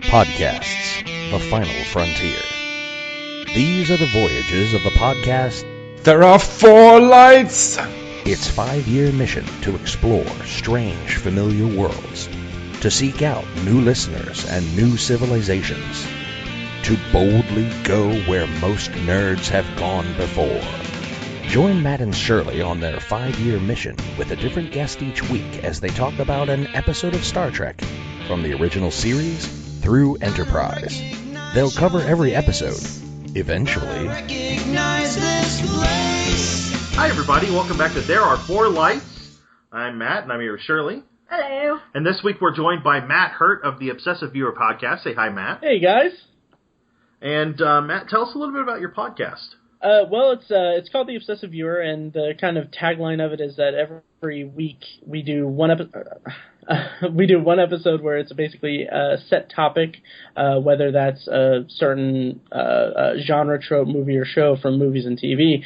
Podcasts, the final frontier. These are the voyages of the podcast. There are 4 lights! Its 5-year mission to explore strange, familiar worlds, to seek out new listeners and new civilizations, to boldly go where most nerds have gone before. Join Matt and Shirley on their 5-year mission with a different guest each week as they talk about an episode of Star Trek, from the original series through Enterprise. They'll cover every episode, eventually. Hi everybody, welcome back to There Are 4 Lights. I'm Matt, and I'm here with Shirley. Hello. And this week we're joined by Matt Hurt of the Obsessive Viewer podcast. Say hi, Matt. Hey, guys. And Matt, tell us a little bit about your podcast. Well, it's called the Obsessive Viewer, and the kind of tagline of it is that every week we do one episode where it's basically a set topic, whether that's a certain genre, trope, movie, or show from movies and TV.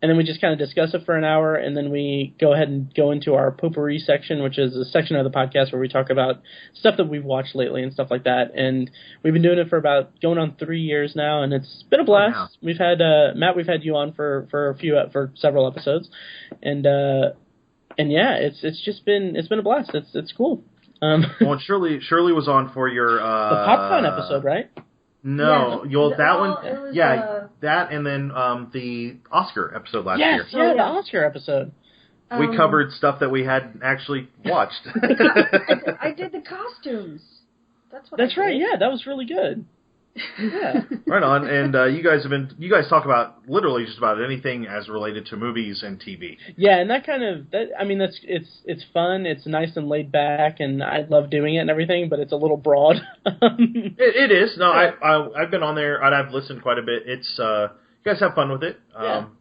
And then we just kind of discuss it for an hour, and then we go ahead and go into our potpourri section, which is a section of the podcast where we talk about stuff that we've watched lately and stuff like that. And we've been doing it for about going on 3 years now, and it's been a blast. Wow. We've had Matt, we've had you on for several episodes, and yeah, it's been a blast. It's cool. Well, and Shirley was on for your the popcorn episode, right? No, that one. Was, that and then the Oscar episode last year. Yes, yeah, the Oscar episode. We covered stuff that we hadn't actually watched. I did the costumes. That's right. Yeah, that was really good. Yeah. Right on. And you guys talk about literally just about anything as related to movies and TV. Yeah, and it's fun. It's nice and laid back, and I love doing it and everything. But it's a little broad. It is. No, I've been on there and I've listened quite a bit. It's you guys have fun with it,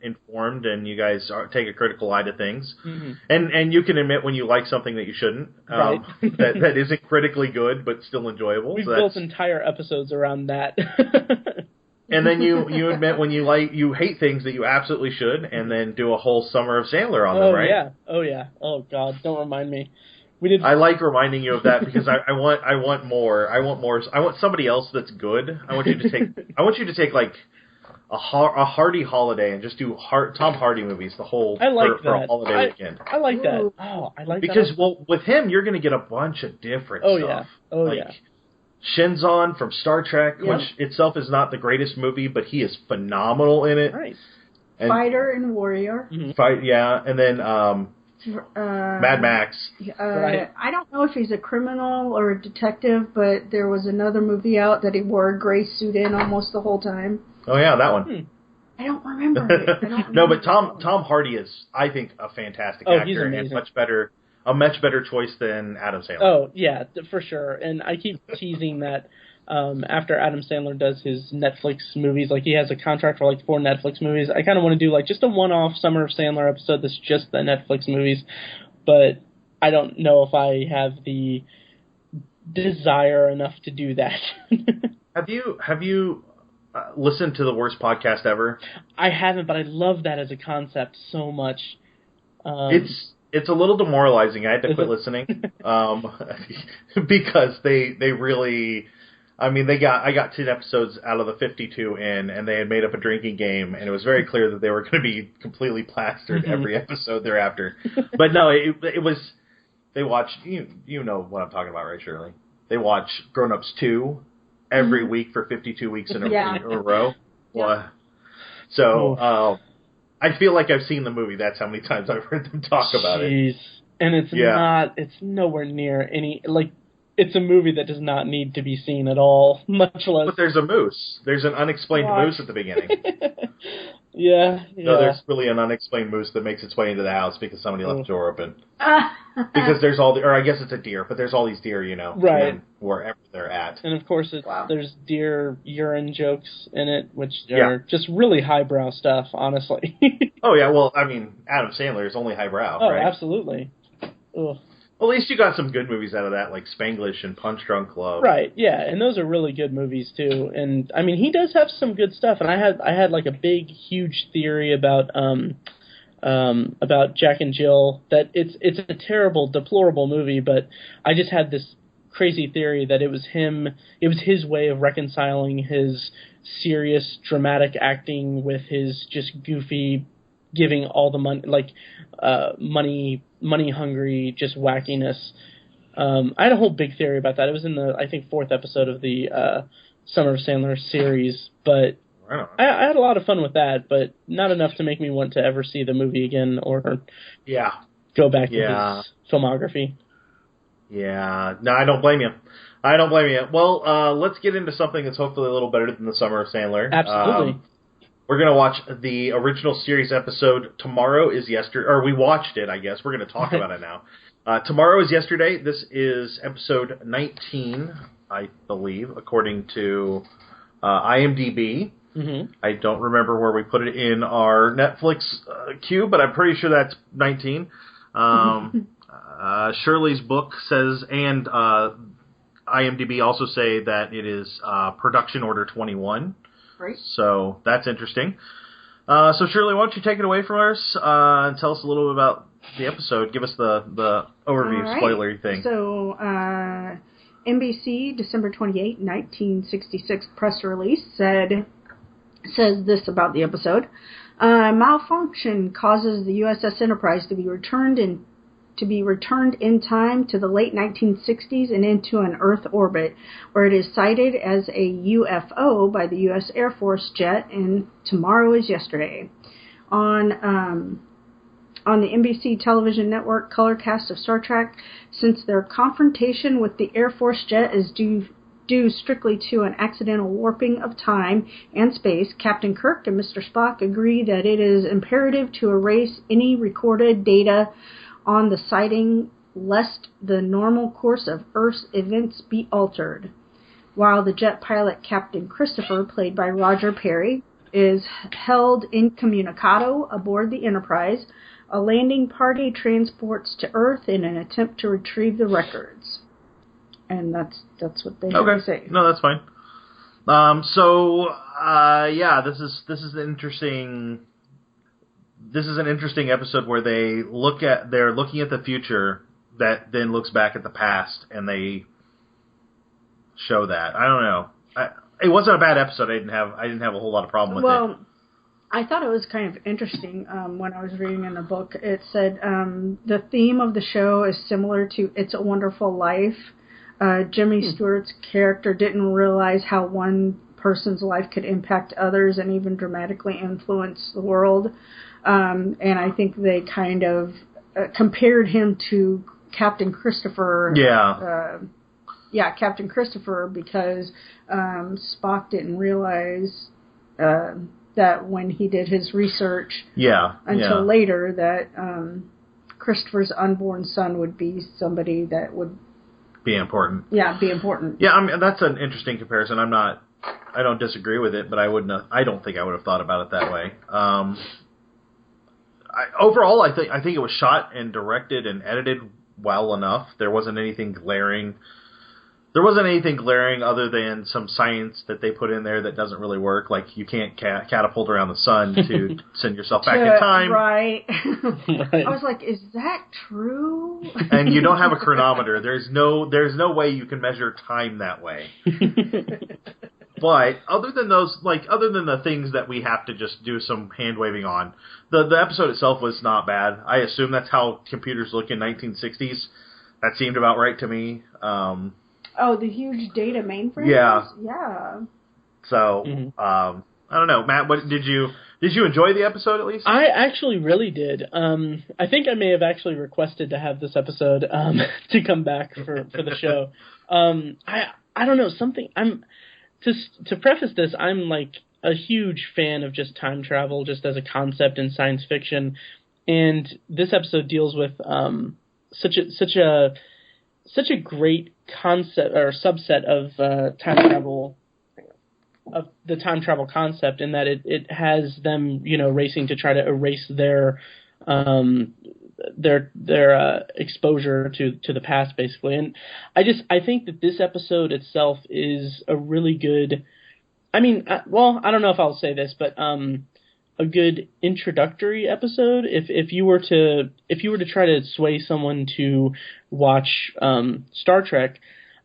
informed, and you guys take a critical eye to things. Mm-hmm. And you can admit when you like something that you shouldn't, right. that isn't critically good but still enjoyable. We've built entire episodes around that. And then you admit when you hate things that you absolutely should, and then do a whole summer of Sandler on them, right? Oh yeah. Oh God, don't remind me. I like reminding you of that because I want more. I want somebody else that's good. I want you to take like a Hardy holiday and just do Tom Hardy movies for a holiday weekend. I like that. Oh, I like because, that. Well, with him, you're going to get a bunch of different stuff. Yeah. Shinzon from Star Trek, which itself is not the greatest movie, but he is phenomenal in it. Right. And Fighter and Warrior. Mm-hmm. And then Mad Max. Right. I don't know if he's a criminal or a detective, but there was another movie out that he wore a gray suit in almost the whole time. Oh yeah, that one. I don't remember it. No, but Tom Hardy is, I think, a fantastic actor. He's amazing. And a much better choice than Adam Sandler. Oh yeah, for sure. And I keep teasing that after Adam Sandler does his Netflix movies, like he has a contract for like 4 Netflix movies. I kind of want to do like just a one-off Summer of Sandler episode that's just the Netflix movies, but I don't know if I have the desire enough to do that. Have you listened to the worst podcast ever? I haven't, but I love that as a concept so much. It's a little demoralizing. I had to quit listening because they really. I mean, I got 10 episodes out of the 52 in, and they had made up a drinking game, and it was very clear that they were going to be completely plastered every episode thereafter. But no, it was. They watched. You know what I'm talking about, right, Shirley? They watch Grown Ups 2 every week for 52 weeks in a row. Yeah. So I feel like I've seen the movie. That's how many times I've heard them talk about it. And it's nowhere near any, like, it's a movie that does not need to be seen at all, much less. But there's a moose. There's an unexplained moose at the beginning. Yeah. No, there's really an unexplained moose that makes its way into the house because somebody left the door open. Because there's or I guess it's a deer, but there's all these deer, right, wherever they're at. And of course, there's deer urine jokes in it, which are just really highbrow stuff, honestly. Oh yeah, well, I mean, Adam Sandler is only highbrow, right? Oh, absolutely. Ugh. Well, at least you got some good movies out of that, like Spanglish and Punch Drunk Love. Right, yeah, and those are really good movies too. And I mean, he does have some good stuff. And I had like a big, huge theory about Jack and Jill that it's a terrible, deplorable movie. But I just had this crazy theory that it was his way of reconciling his serious dramatic acting with his just goofy giving all the money, like money hungry, just wackiness. I had a whole big theory about that. It was in the, I think, 4th episode of the Summer of Sandler series, but I had a lot of fun with that, but not enough to make me want to ever see the movie again or go back to his filmography. Yeah, no, I don't blame you. Well, let's get into something that's hopefully a little better than the Summer of Sandler. Absolutely. We're going to watch the original series episode, Tomorrow is Yesterday, or we watched it, I guess. We're going to talk about it now. Tomorrow is Yesterday. This is episode 19, I believe, according to IMDb. Mm-hmm. I don't remember where we put it in our Netflix queue, but I'm pretty sure that's 19. Shirley's book says, and IMDb also say that it is production order 21. Right. So that's interesting. So Shirley, why don't you take it away from us and tell us a little bit about the episode. Give us the overview, spoilery thing. So NBC, December 28, 1966 press release says this about the episode. Malfunction causes the USS Enterprise to be returned in time to the late 1960s and into an Earth orbit, where it is sighted as a UFO by the U.S. Air Force jet, and Tomorrow is Yesterday. On the NBC television network color cast of Star Trek, since their confrontation with the Air Force jet is due strictly to an accidental warping of time and space, Captain Kirk and Mr. Spock agree that it is imperative to erase any recorded data on the sighting, lest the normal course of Earth's events be altered. While the jet pilot Captain Christopher, played by Roger Perry, is held incommunicado aboard the Enterprise, a landing party transports to Earth in an attempt to retrieve the records. And that's what they have to say. No, that's fine. This is an interesting. This is an interesting episode where they're looking at the future that then looks back at the past, and they show that. I don't know. It wasn't a bad episode. I didn't have a whole lot of problem with it. Well, I thought it was kind of interesting when I was reading in the book. It said the theme of the show is similar to It's a Wonderful Life. Jimmy Stewart's character didn't realize how one person's life could impact others and even dramatically influence the world. And I think they kind of compared him to Captain Christopher. Captain Christopher, because Spock didn't realize that when he did his research until later that Christopher's unborn son would be somebody that would be important. Yeah, be important. Yeah, I mean, that's an interesting comparison. I don't disagree with it, but I don't think I would have thought about it that way. Overall, I think it was shot and directed and edited well enough. There wasn't anything glaring. There wasn't anything glaring other than some science that they put in there that doesn't really work. Like, you can't catapult around the sun to send yourself back in time. Right. I was like, is that true? And you don't have a chronometer. There's no way you can measure time that way. But other than the things that we have to just do some hand waving on, the episode itself was not bad. I assume that's how computers look in 1960s. That seemed about right to me. The huge data mainframes? Yeah. So, I don't know. Matt, what did you enjoy the episode at least? I actually really did. I think I may have actually requested to have this episode to come back for the show. I don't know, to preface this, I'm like a huge fan of just time travel, just as a concept in science fiction, and this episode deals with such a great concept or subset of time travel, of the time travel concept, in that it has them, racing to try to erase their exposure to the past, basically. And I think that this episode itself is a really good, I don't know if I'll say this, but a good introductory episode. If you were to try to sway someone to watch Star Trek,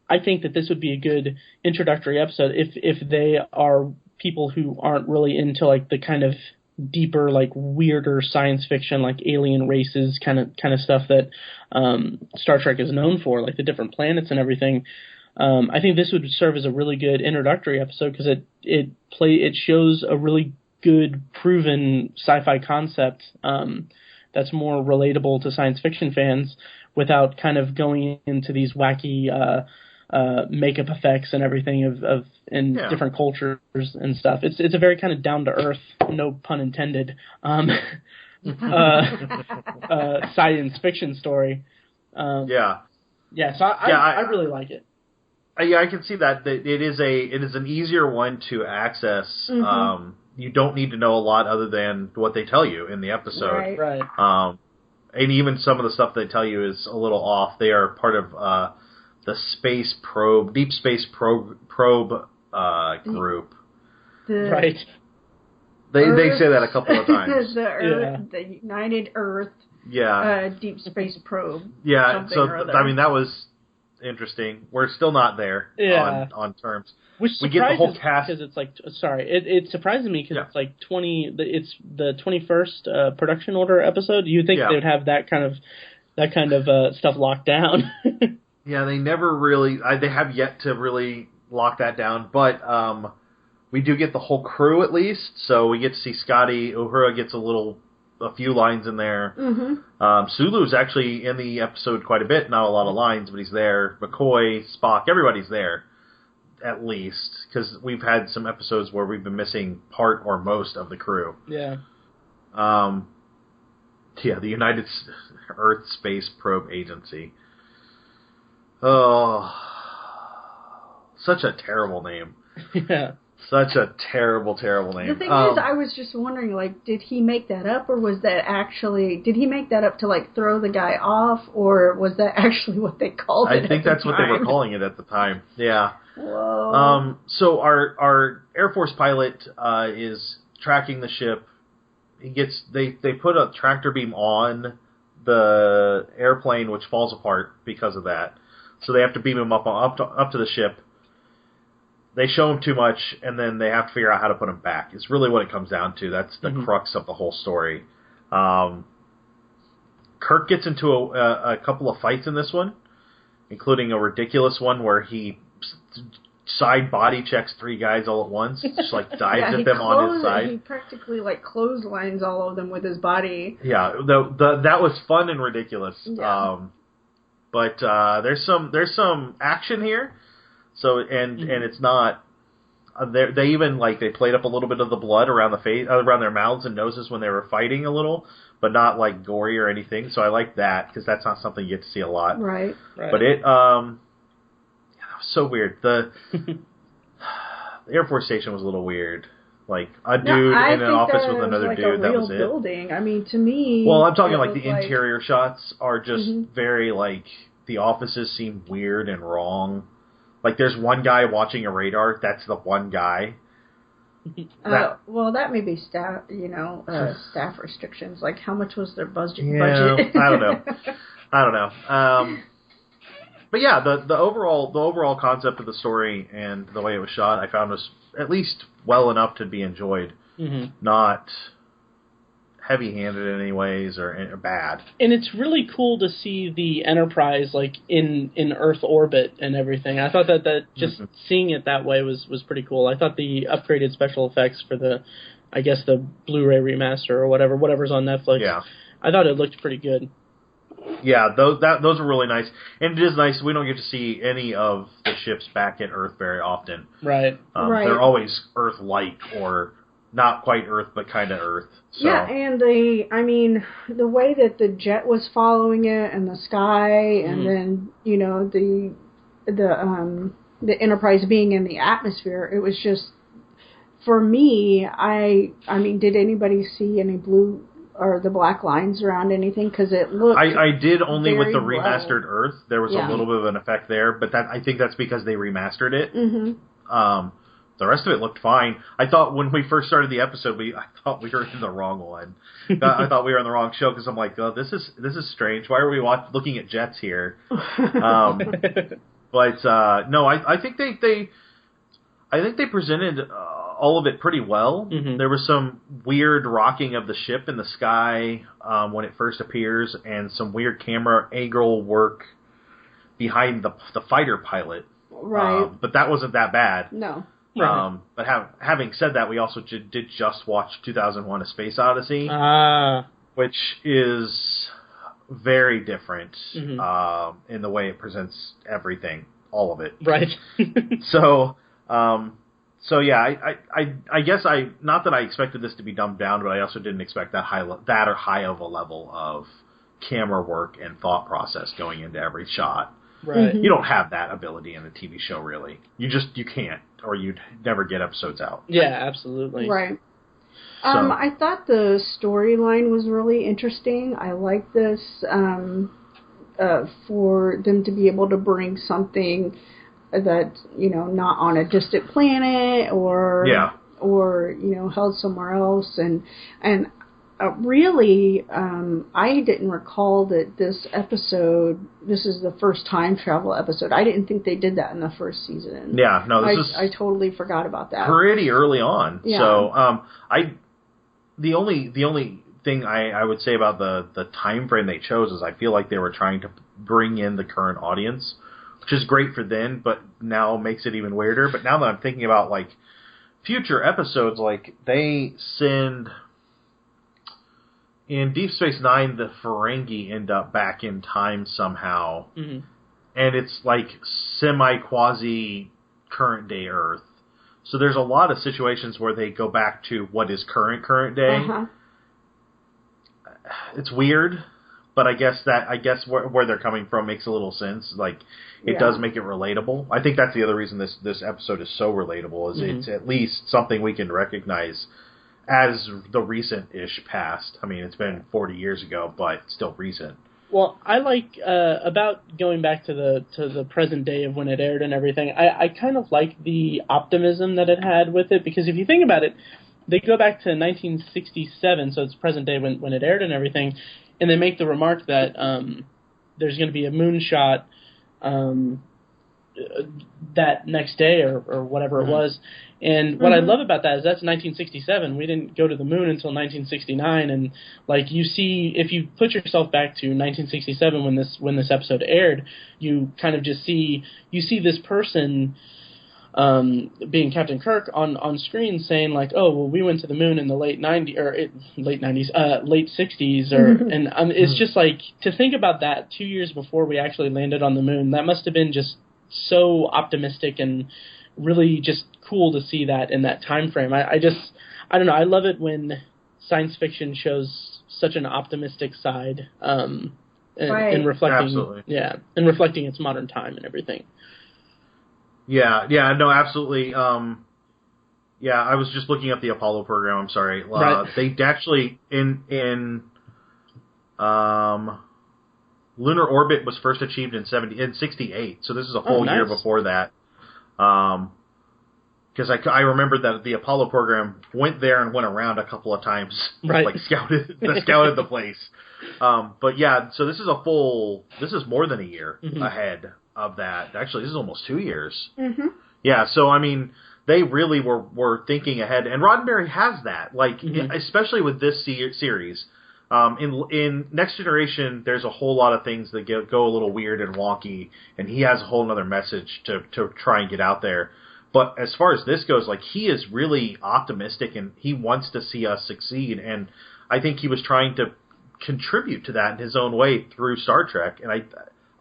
I think that this would be a good introductory episode if they are people who aren't really into like the kind of deeper, like weirder science fiction, like alien races kind of stuff that Star Trek is known for, like the different planets and everything. I think this would serve as a really good introductory episode because it shows a really good proven sci-fi concept that's more relatable to science fiction fans without kind of going into these wacky makeup effects and everything of different cultures and stuff. It's a very kind of down to earth, no pun intended, science fiction story. So I really like it. I can see that it is an easier one to access. Mm-hmm. You don't need to know a lot other than what they tell you in the episode. Right. And even some of the stuff they tell you is a little off. They are part of the deep space probe group. Right. They say that a couple of times. The United Earth. Yeah. Deep space probe. Yeah. So I mean that was interesting. We're still not there on terms. Which we get the whole cast because it's like it surprises me because it's like it's the 21st production order episode. You think they would have that kind of stuff locked down? Yeah, they never really. They have yet to really lock that down, but we do get the whole crew at least. So we get to see Scotty. Uhura gets a few lines in there. Mm-hmm. Sulu's actually in the episode quite a bit. Not a lot of lines, but he's there. McCoy, Spock, everybody's there. At least, because we've had some episodes where we've been missing part or most of the crew. Yeah. The United Earth Space Probe Agency. Oh, such a terrible name. Yeah. Such a terrible, terrible name. The thing is, I was just wondering, like, did he make that up, or was that actually... Did he make that up to, like, throw the guy off, or was that actually what they called it? I think that's what they were calling it at the time. Yeah. Whoa. So our Air Force pilot is tracking the ship. They put a tractor beam on the airplane, which falls apart because of that. So they have to beam him up to the ship. They show him too much, and then they have to figure out how to put him back. It's really what it comes down to. That's the crux of the whole story. Kirk gets into a couple of fights in this one, including a ridiculous one where he side body checks 3 guys all at once, just like dives at them on his side. He practically like clotheslines all of them with his body. Yeah, that was fun and ridiculous. Yeah. But there's some action here. So and it's not. They even they played up a little bit of the blood around the face, around their mouths and noses when they were fighting a little, but not like gory or anything. So I like that because that's not something you get to see a lot. Right. But it that was so weird. The Air Force Station was a little weird. Like a dude in an office with another dude. That was it. Building. I mean, to me. Well, I'm talking like the interior shots are just very the offices seem weird and wrong. Like, there's one guy watching a radar. That's the one guy. Well, that may be staff, staff restrictions. Like, how much was their budget? I don't know. But yeah, the overall concept of the story and the way it was shot, I found was at least well enough to be enjoyed. Not heavy-handed in any ways or bad. And it's really cool to see the Enterprise like in Earth orbit and everything. I thought that just seeing it that way was pretty cool. I thought the upgraded special effects for the Blu-ray remaster or whatever's on Netflix. Yeah. I thought it looked pretty good. Yeah, those are really nice. And it is nice. We don't get to see any of the ships back at Earth very often. Right. They're always Earth-like or not quite Earth, but kind of Earth. So. Yeah, and the way that the jet was following it, and the sky, and then the Enterprise being in the atmosphere, it was just for me. I mean, did anybody see any blue or the black lines around anything? Because it looked. I did only with the very remastered Earth. There was a little bit of an effect there, but I think that's because they remastered it. The rest of it looked fine. I thought when we first started the episode, I thought we were in the wrong one. I thought we were on the wrong show because I'm like, oh, this is strange. Why are we looking at jets here? But But no, I think they presented all of it pretty well. Mm-hmm. There was some weird rocking of the ship in the sky when it first appears, and some weird camera angle work behind the fighter pilot. Right. But that wasn't that bad. No. Right. But having said that, we also did just watch 2001: A Space Odyssey, which is very different in the way it presents everything, all of it. Right. So yeah, I guess not that I expected this to be dumbed down, but I also didn't expect that high of a level of camera work and thought process going into every shot. Right. You don't have that ability in a TV show, really. You can't, or you'd never get episodes out. Yeah, absolutely. Right. So. I thought the storyline was really interesting. I like this for them to be able to bring something that's, not on a distant planet or held somewhere else. And really, I didn't recall that this is the first time travel episode. I didn't think they did that in the first season. Yeah, no, I totally forgot about that. Pretty early on. Yeah. So, the only thing I would say about the time frame they chose is I feel like they were trying to bring in the current audience, which is great for then, but now makes it even weirder. But now that I'm thinking about like future episodes, like they send in Deep Space Nine, the Ferengi end up back in time somehow, and it's like semi-quasi current day Earth. So there's a lot of situations where they go back to what is current day. Uh-huh. It's weird, but I guess where they're coming from makes a little sense. Like it does make it relatable. I think that's the other reason this episode is so relatable. Is it's at least something we can recognize as the recent-ish past. I mean, it's been 40 years ago, but still recent. Well, I like about going back to the present day of when it aired and everything. I kind of like the optimism that it had with it, because if you think about it, they go back to 1967, so it's present day when it aired and everything, and they make the remark that there's going to be a moonshot that next day or whatever it was. And what I love about that is that's 1967. We didn't go to the moon until 1969, and like you see, if you put yourself back to 1967 when this episode aired, you kind of just see this person being Captain Kirk on screen saying like, oh well, we went to the moon in the late 60s and it's just like to think about that 2 years before we actually landed on the moon. That must have been just so optimistic and really just cool to see that in that time frame. I don't know. I love it when science fiction shows such an optimistic side, and reflecting, absolutely. And reflecting its modern time and everything. Yeah, no, absolutely. I was just looking up the Apollo program. I'm sorry. Right. They actually in lunar orbit was first achieved in 68. So this is a whole year before that. Because I remember that the Apollo program went there and went around a couple of times, right? Like scouted the place. But yeah, so this is more than a year ahead of that. Actually, this is almost 2 years. Mm-hmm. Yeah, so I mean, they really were thinking ahead, and Roddenberry has that, like especially with this series. In Next Generation, there's a whole lot of things that go a little weird and wonky, and he has a whole other message to try and get out there. But as far as this goes, like he is really optimistic, and he wants to see us succeed, and I think he was trying to contribute to that in his own way through Star Trek, and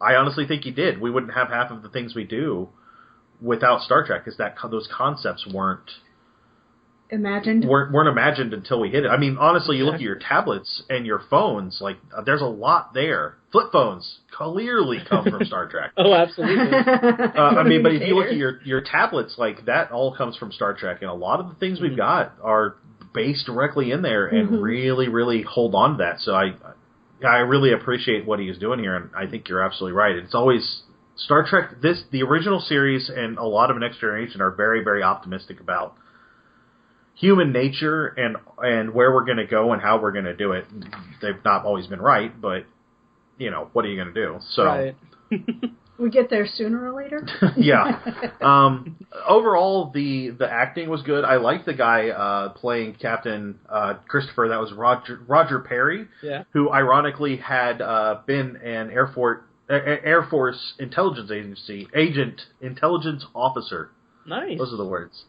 I honestly think he did. We wouldn't have half of the things we do without Star Trek, because those concepts weren't imagined until we hit it. I mean, honestly, you look at your tablets and your phones, like there's a lot there. Flip phones clearly come from Star Trek. Oh, absolutely. But if you look at your tablets, like that all comes from Star Trek, and a lot of the things we've got are based directly in there, and really, really hold on to that. So I really appreciate what he is doing here, and I think you're absolutely right. It's always Star Trek. The original series and a lot of Next Generation are very, very optimistic about human nature and where we're going to go and how we're going to do it. They've not always been right, but what are you going to do? So, right. We get there sooner or later. Yeah. Overall, the acting was good. I liked the guy playing Captain Christopher. That was Roger Perry, who ironically had been an Air Force intelligence agency intelligence officer. Nice. Those are the words.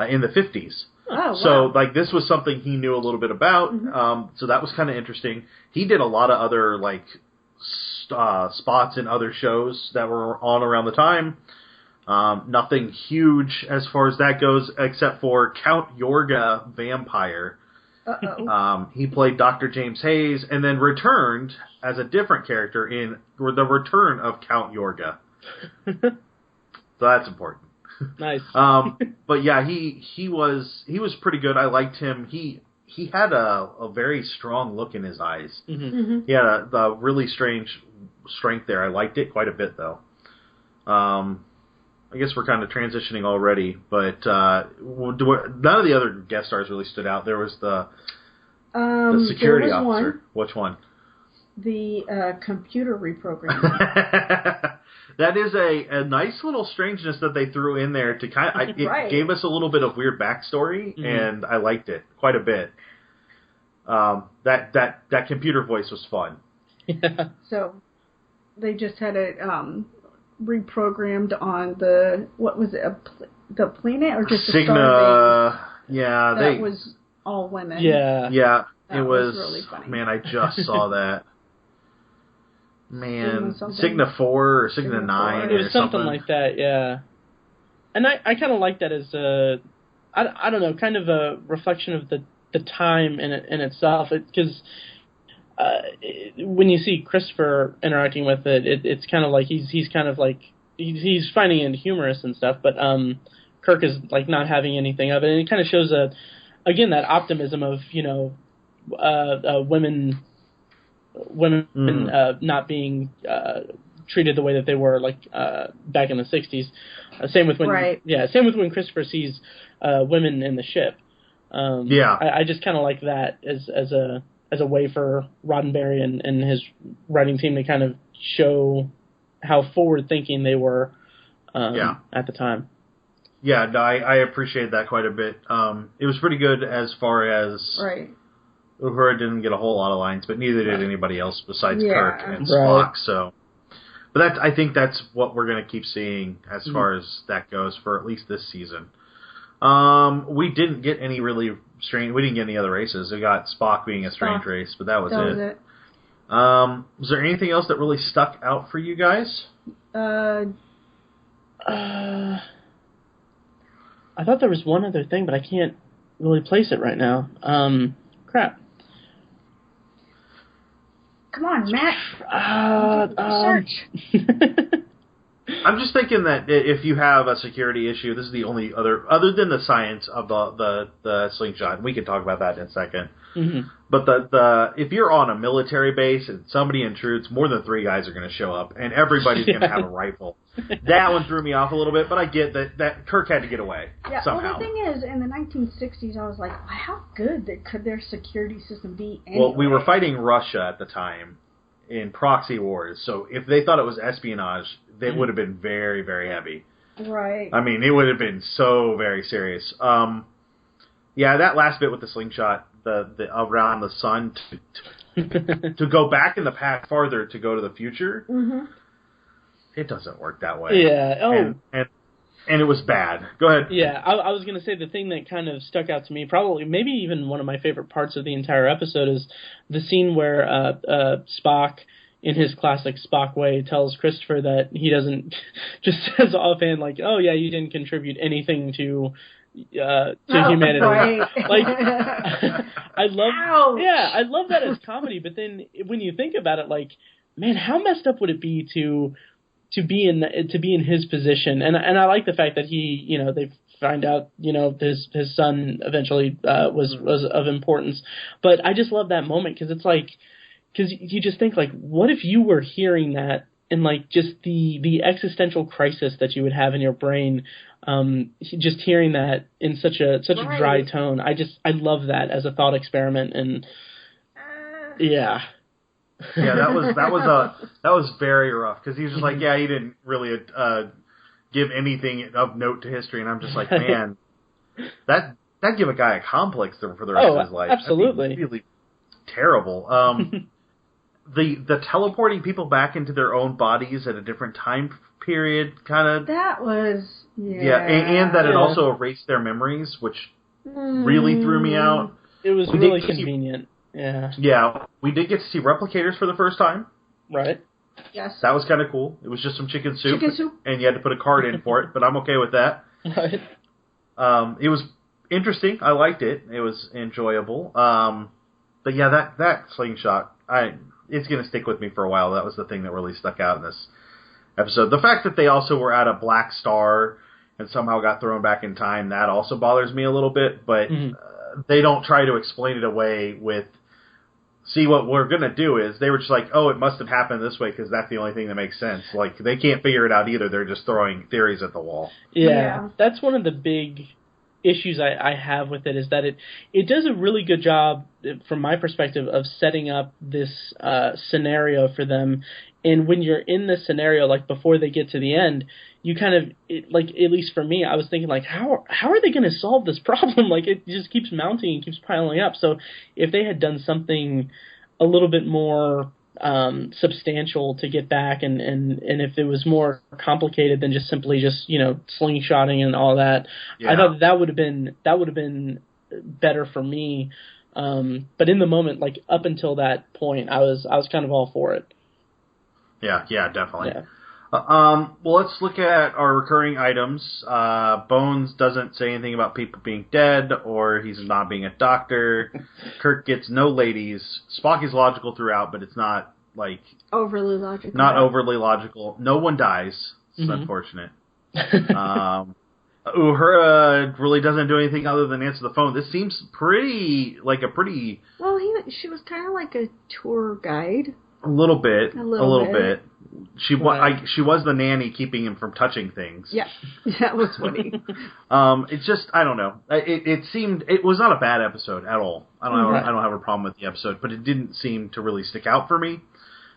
In the 50s. Oh, wow. So, like, this was something he knew a little bit about. So that was kind of interesting. He did a lot of other, like, spots in other shows that were on around the time. Nothing huge as far as that goes, except for Count Yorga Vampire. He played Dr. James Hayes, and then returned as a different character in The Return of Count Yorga. So that's important. Nice. But yeah, he was pretty good. I liked him. He had a very strong look in his eyes. He had a really strange strength there. I liked it quite a bit, though. I guess we're kind of transitioning already, but none of the other guest stars really stood out. There was the security officer. Which one? The computer reprogramming. That is a nice little strangeness that they threw in there to it gave us a little bit of weird backstory, and I liked it quite a bit. That computer voice was fun. Yeah. So they just had it reprogrammed on the the planet or just the Cigna. Yeah, that was all women. Yeah. Yeah, that it was really funny. Man, I just saw that. Man, Cigna 4 or Cigna 9 It was something like that, yeah. And I kind of like that as I don't know, kind of a reflection of the time in itself. Because when you see Christopher interacting with it's kind of like he's kind of like he's finding it humorous and stuff, but Kirk is like not having anything of it, and it kind of shows again that optimism of women not being treated the way that they were like back in the 60s. Same with when Christopher sees women in the ship. I just kind of like that as a way for Roddenberry and his writing team to kind of show how forward thinking they were at the time. Yeah, no, I appreciate that quite a bit. It was pretty good as far as Uhura didn't get a whole lot of lines, but neither did anybody else besides Kirk and Spock. So, but I think that's what we're going to keep seeing as far as that goes for at least this season. We didn't get any really strange. We didn't get any other races. We got Spock being a strange race, but that was it. Was there anything else that really stuck out for you guys? I thought there was one other thing, but I can't really place it right now. Crap. Come on, Matt. Search. I'm just thinking that if you have a security issue, this is the only other than the science of the slingshot, and we can talk about that in a second. But if you're on a military base and somebody intrudes, more than 3 guys are going to show up, and everybody's going to have a rifle. That one threw me off a little bit, but I get that Kirk had to get away somehow. Well, the thing is, in the 1960s, I was like, how good could their security system be anyway? Well, we were fighting Russia at the time in proxy wars, so if they thought it was espionage, they would have been very, very heavy. Right. I mean, it would have been so very serious. That last bit with the slingshot, the around the sun to go back in the past farther to go to the future, it doesn't work that way. Yeah. Oh. And it was bad. Go ahead. Yeah, I was going to say the thing that kind of stuck out to me, probably maybe even one of my favorite parts of the entire episode, is the scene where Spock, in his classic Spock way, tells Christopher that he doesn't, just says offhand, like, oh yeah, you didn't contribute anything to humanity. Right. Like, I love that as comedy, but then when you think about it, like, man, how messed up would it be to be in his position? And I like the fact that he, they find out, his son eventually was of importance. But I just love that moment because it's like, because you just think, like, what if you were hearing that and, like, just the existential crisis that you would have in your brain, just hearing that in such a dry tone. I love that as a thought experiment, and yeah. Yeah, that was very rough because he was just like, yeah, he didn't really give anything of note to history, and I'm just like, man, that'd give a guy a complex for the rest of his life. Absolutely, that'd be really terrible. The teleporting people back into their own bodies at a different time period, kind of. That was and that it also erased their memories, which really threw me out. It was really convenient. Yeah, we did get to see replicators for the first time. Right. Yes. That was kind of cool. It was just some chicken soup. Chicken soup. And you had to put a card in for it, but I'm okay with that. Right. It was interesting. I liked it. It was enjoyable. But yeah, that slingshot, it's going to stick with me for a while. That was the thing that really stuck out in this episode. The fact that they also were at a black star and somehow got thrown back in time, that also bothers me a little bit, but they don't try to explain it away with, see, what we're going to do is, they were just like, oh, it must have happened this way because that's the only thing that makes sense. Like, they can't figure it out either. They're just throwing theories at the wall. Yeah. That's one of the big issues I have with it, is that it does a really good job, from my perspective, of setting up this scenario for them. And when you're in this scenario, like before they get to the end, you kind of, like, at least for me, I was thinking, like, how are they going to solve this problem? Like, it just keeps mounting and keeps piling up. So if they had done something a little bit more substantial to get back, and if it was more complicated than just simply slingshotting and all that, I thought that would have been better for me. But in the moment, like up until that point, I was kind of all for it. Yeah, definitely. Yeah. Well, let's look at our recurring items. Bones doesn't say anything about people being dead, or he's not being a doctor. Kirk gets no ladies. Spock is logical throughout, but it's not, like... overly logical. Not overly logical. No one dies. It's unfortunate. Uhura really doesn't do anything other than answer the phone. This seems pretty... Well, she was kind of like a tour guide. A little bit. She right. she was the nanny keeping him from touching things. Yeah, that was funny. It's just, I don't know. It was not a bad episode at all. I don't have a problem with the episode, but it didn't seem to really stick out for me.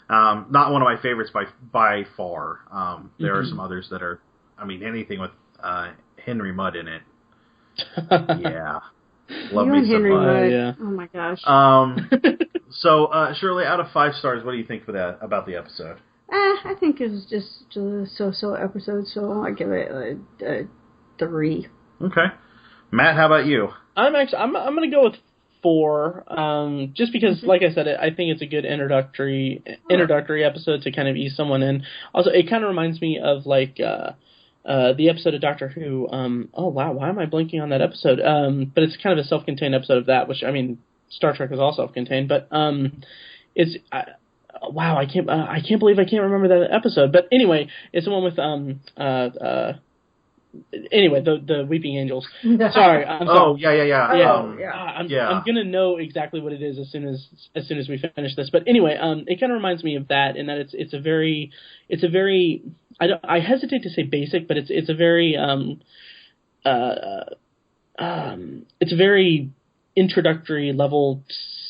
Not one of my favorites by far. There are some others that are, anything with Henry Mudd in it. Yeah. Love you me and some Henry Mudd. Mudd. Yeah. Oh my gosh. So, Shirley, out of 5 stars, what do you think about the episode? I think it was just a so-so episode, so I give it a 3. Okay. Matt, how about you? I'm going to go with 4, just because, like I said, I think it's a good introductory episode to kind of ease someone in. Also, it kind of reminds me of, like, the episode of Doctor Who. Oh, wow, why am I blanking on that episode? But it's kind of a self-contained episode of that, which, Star Trek is all self-contained, but it's... wow, I can't believe I can't remember that episode. But anyway, it's the one with the Weeping Angels. Sorry. I'm sorry. Oh, yeah. I'm gonna know exactly what it is as soon as we finish this. But anyway, it kind of reminds me of that, in that it's a very I hesitate to say basic, but it's a very it's a very introductory level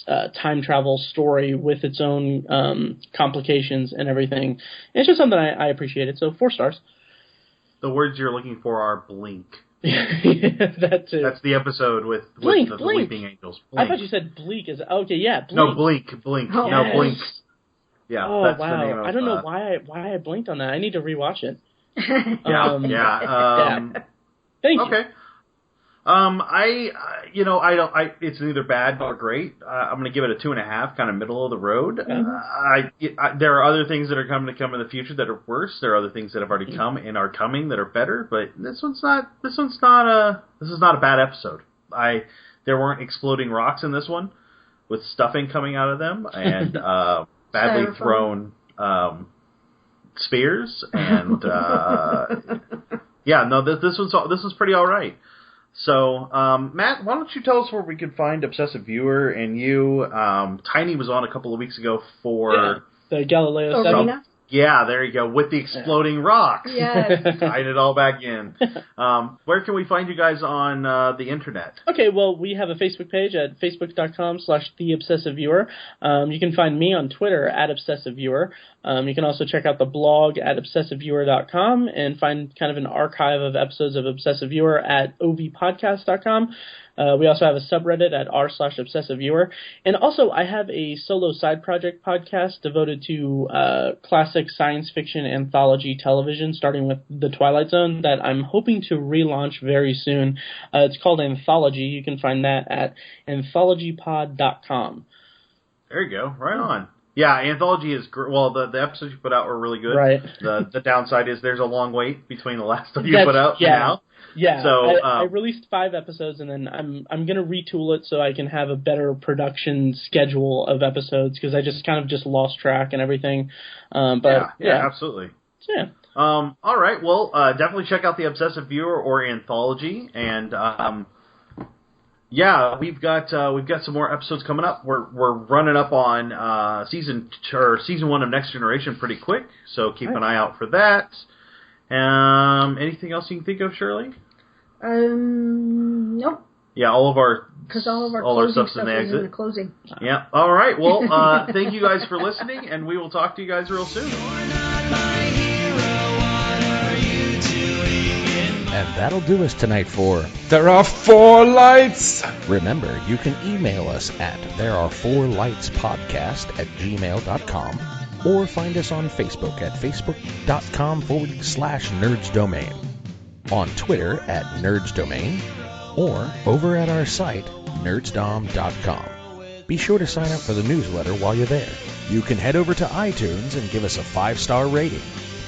time travel story with its own complications and everything. And it's just something I appreciated. So 4 stars. The words you're looking for are blink. That too. That's the episode with Blink. the Weeping Angels. Blink. I thought you said bleak. Okay, yeah. Blink. No, blink. Oh, No, yes. blink. Yeah. Oh, that's wow. the name of, I don't know why I blinked on that. I need to rewatch it. Yeah. Thank you. Okay. It's neither bad nor great. I'm going to give it a 2.5, kind of middle of the road. There are other things that are coming in the future that are worse. There are other things that have already come and are coming that are better, but this is not a bad episode. There weren't exploding rocks in this one with stuffing coming out of them and, badly thrown, spears and, this was pretty all right. So, Matt, why don't you tell us where we can find Obsessive Viewer and you? Tiny was on a couple of weeks ago for the Galileo 7. Yeah, there you go, with the exploding rocks. Yes. Tied it all back in. Where can we find you guys on the internet? Okay, well, we have a Facebook page at facebook.com/TheObsessiveViewer. You can find me on Twitter at ObsessiveViewer. You can also check out the blog at ObsessiveViewer.com and find kind of an archive of episodes of Obsessive Viewer at ovpodcast.com. We also have a subreddit at r/ObsessiveViewer. And also, I have a solo side project podcast devoted to classic science fiction anthology television, starting with The Twilight Zone, that I'm hoping to relaunch very soon. It's called Anthology. You can find that at anthologypod.com. There you go. Right on. Yeah, Anthology is well. The episodes you put out were really good. Right. The downside is there's a long wait between the last stuff you put out and now. Yeah. So I released 5 episodes, and then I'm gonna retool it so I can have a better production schedule of episodes, because I just lost track and everything. But yeah, absolutely. So, yeah. All right. Well, definitely check out the Obsessive Viewer or Anthology, and yeah, we've got some more episodes coming up. We're running up on season 1 of Next Generation pretty quick, so keep an eye out for that. Anything else you can think of, Shirley? Nope. Yeah, all our stuff's in the exit. In the closing. Yeah. All right. Well, thank you guys for listening, and we will talk to you guys real soon. And that'll do us tonight for There Are 4 Lights. Remember, you can email us at thereare4lightspodcast@gmail.com or find us on Facebook at facebook.com/nerdsdomain, on Twitter at nerdsdomain, or over at our site, nerdsdom.com. Be sure to sign up for the newsletter while you're there. You can head over to iTunes and give us a 5-star rating.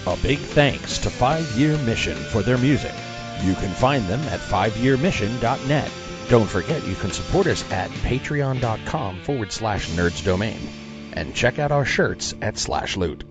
A big thanks to 5 Year Mission for their music. You can find them at 5yearmission.net. Don't forget you can support us at patreon.com/nerdsdomain. And check out our shirts at /loot.